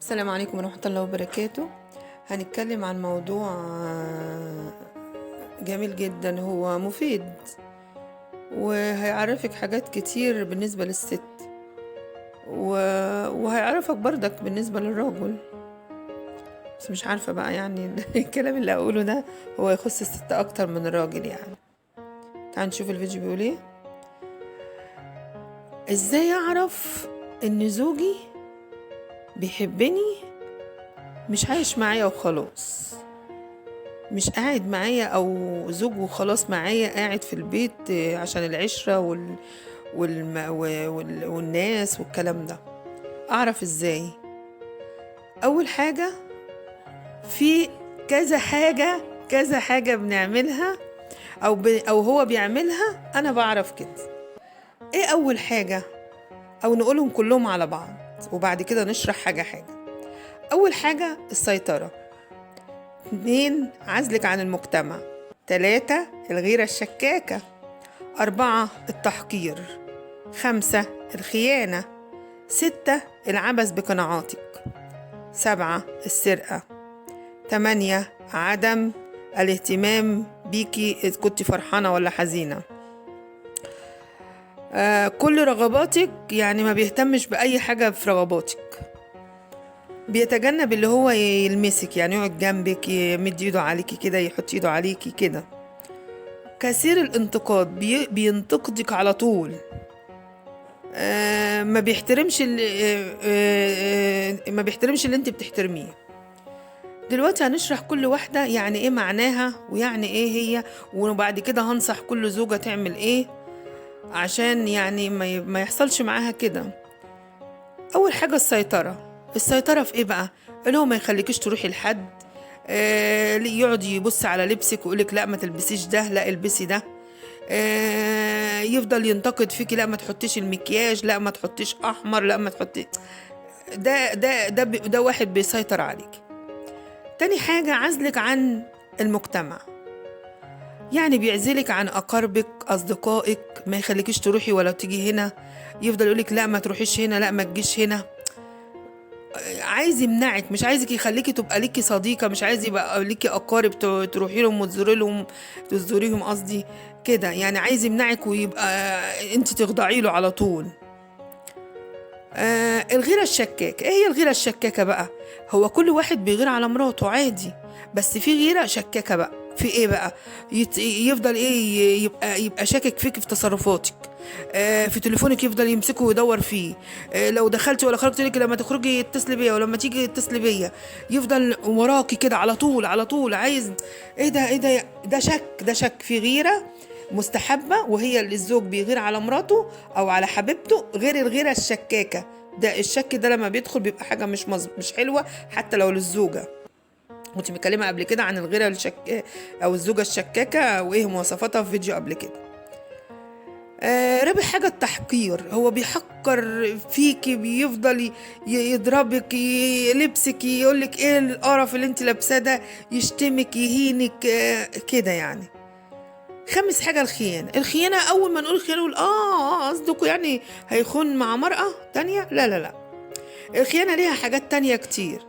السلام عليكم ورحمة الله وبركاته. هنتكلم عن موضوع جميل جدا، هو مفيد وهيعرفك حاجات كتير بالنسبة للست وهيعرفك بردك بالنسبة للراجل، بس مش عارفة بقى يعني الكلام اللي أقوله ده هو يخص الست أكتر من الراجل. يعني تعال نشوف الفيديو بيقول ايه. ازاي أعرف إن زوجي بيحبني، مش عايش معايا وخلاص، مش قاعد معايا او زوج وخلاص معايا قاعد في البيت عشان العشرة والناس والكلام ده. اعرف ازاي؟ اول حاجة، في كذا حاجة بنعملها او هو بيعملها، انا بعرف كده. ايه اول حاجة؟ او نقولهم كلهم على بعض وبعد كده نشرح حاجة حاجة. اول حاجة السيطرة، 2 عزلك عن المجتمع، 3 الغيرة الشكاكة، 4 التحقير، 5 الخيانة، 6 العبث بقناعاتك، 7 السرقة، 8 عدم الاهتمام بيكي إذ كنت فرحانة ولا حزينة. كل رغباتك، يعني ما بيهتمش بأي حاجة في رغباتك، بيتجنب اللي هو يلمسك، يعني يقعد جنبك يمد ايده عليكي كده، يحط ايده عليكي كده. كثير الانتقاد، بينتقدك على طول. ما بيحترمش اللي انت بتحترميه. دلوقتي هنشرح كل واحدة يعني ايه معناها ويعني ايه هي، وبعد كده هنصح كل زوجة تعمل ايه عشان يعني ما يحصلش معاها كده. اول حاجة السيطرة في ايه بقى؟ اللي هو ما يخليكيش تروحي لحد، يقعد يبص على لبسك ويقولك لا ما تلبسيش ده، لا البسي ده. يفضل ينتقد فيكي، لا ما تحطيش المكياج، لا ما تحطيش احمر، لا ما تحطي ده واحد بيسيطر عليك. تاني حاجة عزلك عن المجتمع، يعني بيعزلك عن اقاربك اصدقائك، ما يخليكيش تروحي ولا تيجي هنا، يفضل يقولك لا ما تروحيش هنا، لا ما تجيش هنا. عايز يمنعك، مش عايزك يخليكي تبقى ليكي صديقة، مش عايز يبقى ليكي أقارب تروحي لهم تزوريهم قصدي كده، يعني عايز يمنعك ويبقى انت تخضعي له على طول. الغيرة الشكاكة، ايه هي الغيرة الشكاكة بقى؟ هو كل واحد بيغير على مراته عادي، بس في غيرة شكاكة بقى في ايه بقى؟ يفضل ايه، يبقى شاكك فيك في تصرفاتك، في تليفونك يفضل يمسكه ويدور فيه، لو دخلتي ولا خرجتي لك، لما تخرجي اتصلي بيا ولما تيجي اتصلي بيا، يفضل وراكي كده على طول على طول، عايز ايه ده ده شك في غيرة مستحبة، وهي اللي الزوج بيغير على مراته أو على حبيبته، غير الغيرة الشكاكة. ده الشك ده لما بيدخل بيبقى حاجة مش حلوة حتى لو للزوجة. كنت متكلمة قبل كده عن الغيرة أو الزوجة الشكاكة وإيه مواصفاتها في فيديو قبل كده. رابع حاجة التحقير، هو بيحقر فيكي، بيفضل يضربك، لبسك يقولك ايه القرف اللي انت لابساه ده، يشتمك يهينك كده يعني. خامس حاجة الخيانة أول ما نقول خيانة نقول قصدكم يعني هيخون مع مرأة تانية؟ لا لا لا، الخيانة ليها حاجات تانية كتير.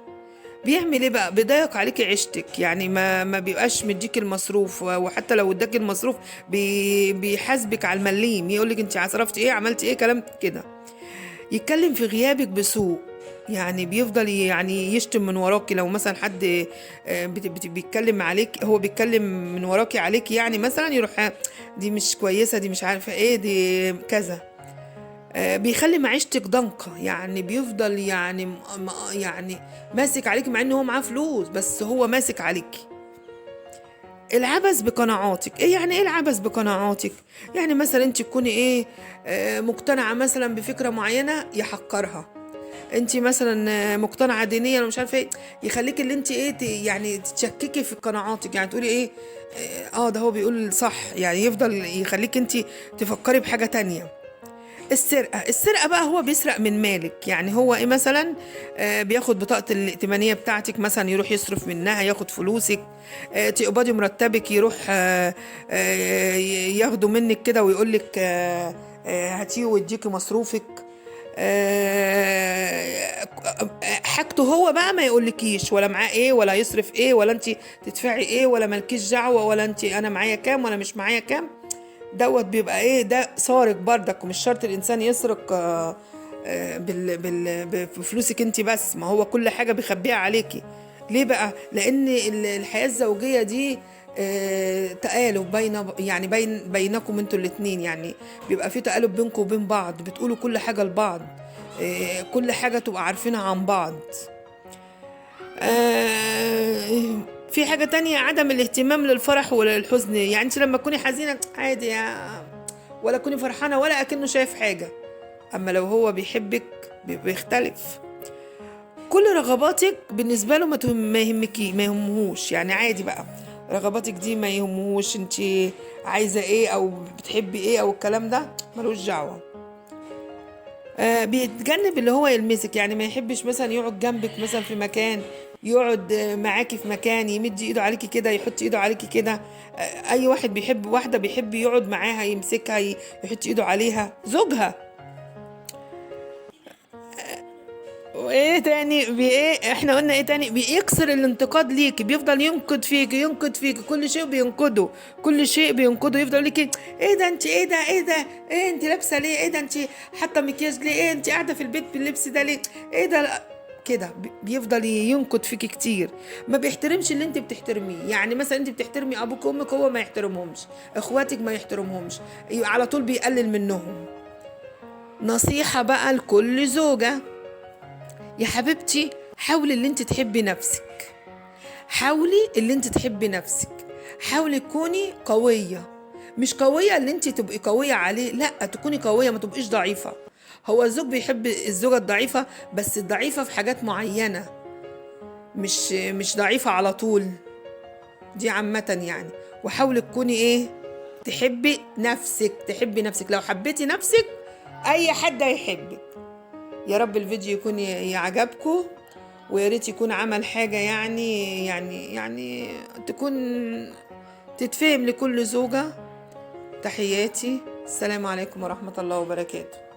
بيعمل ايه بقى؟ بيضايق عليكي عيشتك، يعني ما بيبقاش مديك المصروف، وحتى لو اداك المصروف بيحاسبك على المليم، يقولك انت صرفتي ايه، عملتي ايه، كلام كده. يتكلم في غيابك بسوء، يعني بيفضل يعني يشتم من وراكي، لو مثلا حد بيتكلم عليك، هو بيتكلم من وراكي عليك، يعني مثلا يروح دي مش كويسة، دي مش عارفة ايه، دي كذا. بيخلي معيشتك ضنكة، يعني بيفضل يعني ماسك عليك، مع انه هو معاه فلوس بس هو ماسك عليك. العبث بقناعاتك، ايه يعني ايه العبث بقناعاتك؟ يعني مثلا انت تكوني ايه، مقتنعة مثلا بفكرة معينة يحقرها، انت مثلا مقتنعة دينيا ومش عارفه ايه، يخليك اللي انت ايه يعني تشككي في قناعاتك، يعني تقولي ايه، ده هو بيقول صح، يعني يفضل يخليك انت تفكري بحاجة تانية. السرقة بقى، هو بيسرق من مالك، يعني هو ايه مثلا، بياخد بطاقة الائتمانية بتاعتك مثلا، يروح يصرف منها، ياخد فلوسك، تقبضي مرتبك، يروح ياخده منك كده ويقولك هاتيه ويديكي مصروفك. حاجته هو بقى ما يقولكيش ولا معاه ايه ولا يصرف ايه ولا انت تدفعي ايه ولا مالكيش دعوه ولا انت انا معايا كام ولا مش معايا كام. دوت بيبقى ايه، ده سارق بردك. ومش شرط الانسان يسرق بفلوسك انت بس، ما هو كل حاجه بيخبيها عليكي. ليه بقى؟ لان الحياه الزوجيه دي تآلف يعني بينكم انتوا الاتنين، يعني بيبقى في تآلف بينكم وبين بعض، بتقولوا كل حاجه لبعض، كل حاجه تبقى عارفينها عن بعض. في حاجة تانية، عدم الاهتمام للفرح ولا للحزن. يعني انت لما تكوني حزينة عادي ولا تكوني فرحانة ولا أكنه شايف حاجة. أما لو هو بيحبك بيختلف. كل رغباتك بالنسبة له ما يهمكي، ما يهمهوش، يعني عادي بقى. رغباتك دي ما يهمهوش انت عايزة ايه او بتحبي ايه او الكلام ده ملوش دعوة. بيتجنب اللي هو يلمسك، يعني ما يحبش مثلا يقعد جنبك مثلا في مكان، يقعد معاكي في مكان، يمد ايده عليكي كده، يحط ايده عليكي كده. اي واحد بيحب واحدة بيحب يقعد معاها، يمسكها، يحط ايده عليها، زوجها. وايه تاني بايه احنا قلنا ايه تاني؟ بيكسر الانتقاد ليكي، بيفضل ينقد فيك كل شيء بينقده، كل شيء بينقده، يفضل ليكي ايه ده انت، ايه ده، ايه ده، ايه انت لابسه ليه، ايه ده انت حاطه مكياج ليه، ايه انت قاعده في البيت باللبس ده ليه، ايه ده كده. بيفضل ينقد فيكي كتير، ما بيحترمش اللي انت بتحترميه. يعني مثلا انت بتحترمي ابوك وامك، هو ما يحترمهمش، اخواتك ما يحترمهمش، على طول بيقلل منهم. نصيحة بقى لكل زوجة، يا حبيبتي حاولي اللي انت تحبي نفسك، حاولي اللي انت تحبي نفسك، حاولي تكوني قوية. مش قوية اللي انت تبقي قوية عليه، لا، تكوني قوية، ما تبقيش ضعيفة. هو الزوج بيحب الزوجة الضعيفة، بس الضعيفة في حاجات معينة، مش ضعيفة على طول، دي عامة يعني. وحاولي تكوني ايه، تحبي نفسك. لو حبيتي نفسك اي حد هيحبك. يا رب الفيديو يكون يعجبكم، ويا ريت يكون عمل حاجة يعني تكون تتفهم لكل زوجة. تحياتي، السلام عليكم ورحمة الله وبركاته.